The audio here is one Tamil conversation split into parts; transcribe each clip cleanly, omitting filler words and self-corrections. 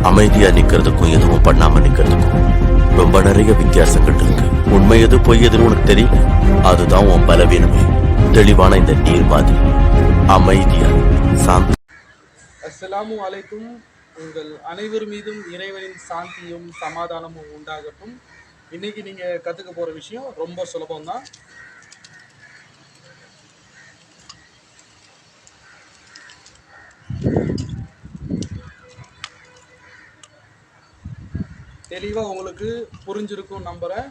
அமைதியா நிக்கிறதுக்கும் எதுவும் பண்ணாம நிக்கிறதுக்கும் ரொம்ப நிறைய வித்தியாசங்கள் இருக்கு. உண்மை எது பொய் எதுன்னு உனக்கு தெரியல, அதுதான் உன் பலவீனமே. தெளிவான இந்த நீர் மாதிரி அமைதியா சாந்தி. அஸ்ஸலாமு அலைக்கும். உங்கள் அனைவர் மீதும் இறைவனின் சாந்தியும் சமாதானமும் உண்டாகட்டும். இன்னைக்கு நீங்க கத்துக்க போற விஷயம் ரொம்ப சுலபம் தான். தெளிவாக உங்களுக்கு புரிஞ்சிருக்கும் நம்புகிறேன்.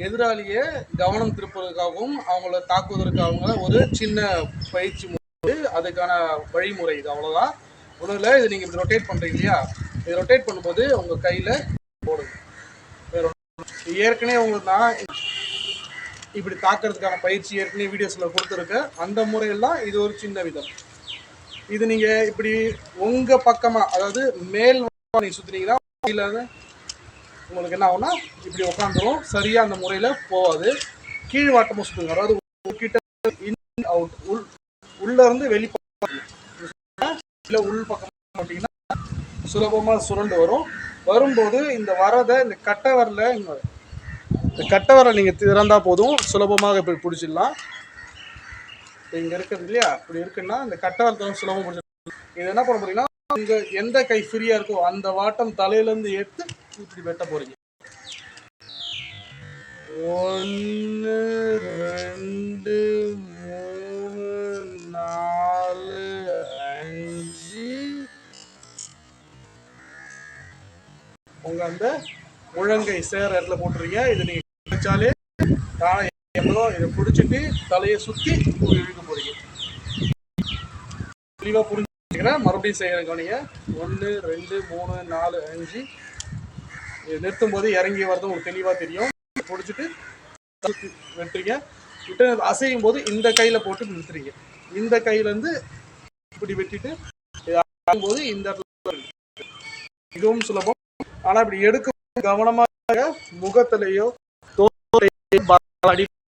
எதிராளியை கவனம் திருப்புவதற்காகவும் அவங்கள தாக்குவதற்காக ஒரு சின்ன பயிற்சி முறை, அதுக்கான வழிமுறை இது, அவ்வளோதான். ஒன்றும் இல்லை. இது நீங்கள் இப்படி ரொட்டேட் பண்ணுறீங்க இல்லையா, இது ரொட்டேட் பண்ணும்போது உங்கள் கையில் போடுங்க. ஏற்கனவே உங்களுக்கு நான் இப்படி தாக்குறதுக்கான பயிற்சி ஏற்கனவே வீடியோஸில் கொடுத்துருக்கேன். அந்த முறையெல்லாம் இது ஒரு சின்ன விதம். இது நீங்கள் இப்படி உங்கள் பக்கமாக, அதாவது மேல் நீங்கள் சுற்றுனீங்கன்னா கீழே உங்களுக்கு என்ன ஆகும்னா இப்படி உட்காந்துரும். சரியாக அந்த முறையில் போகாது. கீழ் வாட்டமாக சுற்றுங்க. அதாவது கிட்ட இன் அவுட், உள்ளேருந்து இல்லை உள் பக்கம் பார்த்தீங்கன்னா சுலபமாக சுரண்டு வரும். வரும்போது இந்த வரதை இந்த கட்டை வரல, இந்த கட்டை வரலை நீங்கள் திறந்தால் போதும், சுலபமாக இப்படி பிடிச்சிடலாம். இங்கே இருக்கிறது இல்லையா, இப்படி இருக்குன்னா இந்த கட்டை வரத்தை சுலபமாக பிடிச்சிடலாம். இது என்ன பண்ண போறீங்கன்னா, இங்கே எந்த கை ஃப்ரீயாக இருக்கோ அந்த வாட்டம் தலையிலேருந்து எடுத்து இப்படி வெட்ட போறீங்க. 1 2 3 4 5 உங்க அந்த முழங்கை சேர இடத்துல போட்டுறீங்க. இது நீங்க வச்சாலே இதை பிடிச்சிட்டு தலையை சுத்தி இழுக்க போறீங்க. தெளிவா புரிஞ்சுக்கிறேன். மறுபடியும் செய்யற கவனிங்க. 1 2 3 4 5 நிறுத்தும் போது இறங்கி வரது உங்களுக்கு தெளிவா தெரியும். பிடிச்சிட்டு வெட்டுறீங்க. விட்டு அசையும் போது இந்த கையில போட்டு நிறுத்துறீங்க. இந்த கையில இருந்து இப்படி வெட்டிட்டு போது இந்த இடத்துல மிகவும் சுலபம். ஆனா இப்படி எடுக்க கவனமாக முகத்திலேயோ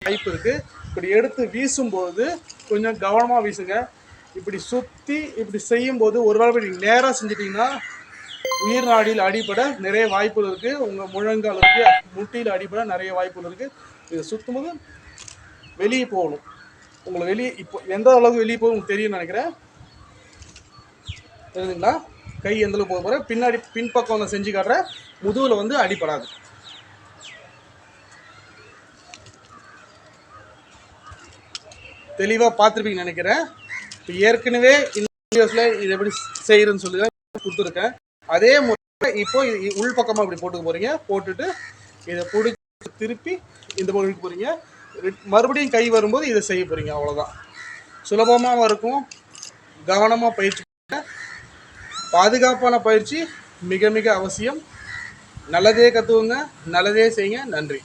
வாய்ப்பு இருக்கு. இப்படி எடுத்து வீசும்போது கொஞ்சம் கவனமா வீசுங்க. இப்படி சுத்தி இப்படி செய்யும் போது ஒருவேளை நீங்க நேரா செஞ்சிட்டீங்கன்னா உயிர் நாடியில் அடிபட நிறைய வாய்ப்புகள் இருக்கு. உங்க முழங்கால் இருக்கு, முட்டியில் அடிபட நிறைய வாய்ப்புகள் இருக்கு. இதை சுத்தும் போது வெளியே போகணும். உங்களுக்கு வெளியே இப்போ எந்த அளவுக்கு வெளியே போகும் உங்களுக்கு தெரியும் நினைக்கிறேன். தெரியுதுங்களா? கை எந்த அளவுக்கு போக போற, பின்னாடி பின்பக்கம் நான் செஞ்சு காட்டுறேன். முதுகுல வந்து அடிபடாது. தெளிவா பார்த்துருப்பீங்கன்னு நினைக்கிறேன். இப்போ ஏற்கனவே இந்த வீடியோஸ்ல இது எப்படி செய்யறதுன்னு சொல்லி தான் கொடுத்துருக்கேன். அதே முறை இப்போ உள் பக்கமாக இப்படி போட்டுக்க போறீங்க. போட்டுட்டு இதை பிடிச்சி திருப்பி இந்த பக்கம் இழுக்க போறீங்க. மறுபடியும் கை வரும்போது இதை செய்ய போறீங்க. அவ்வளோதான். சுலபமாக இருக்கும். கவனமாக பயிற்சி, பாதுகாப்பான பயிற்சி மிக மிக அவசியம். நல்லதே கற்றுக்குங்க, நல்லதே செய்யுங்க. நன்றி.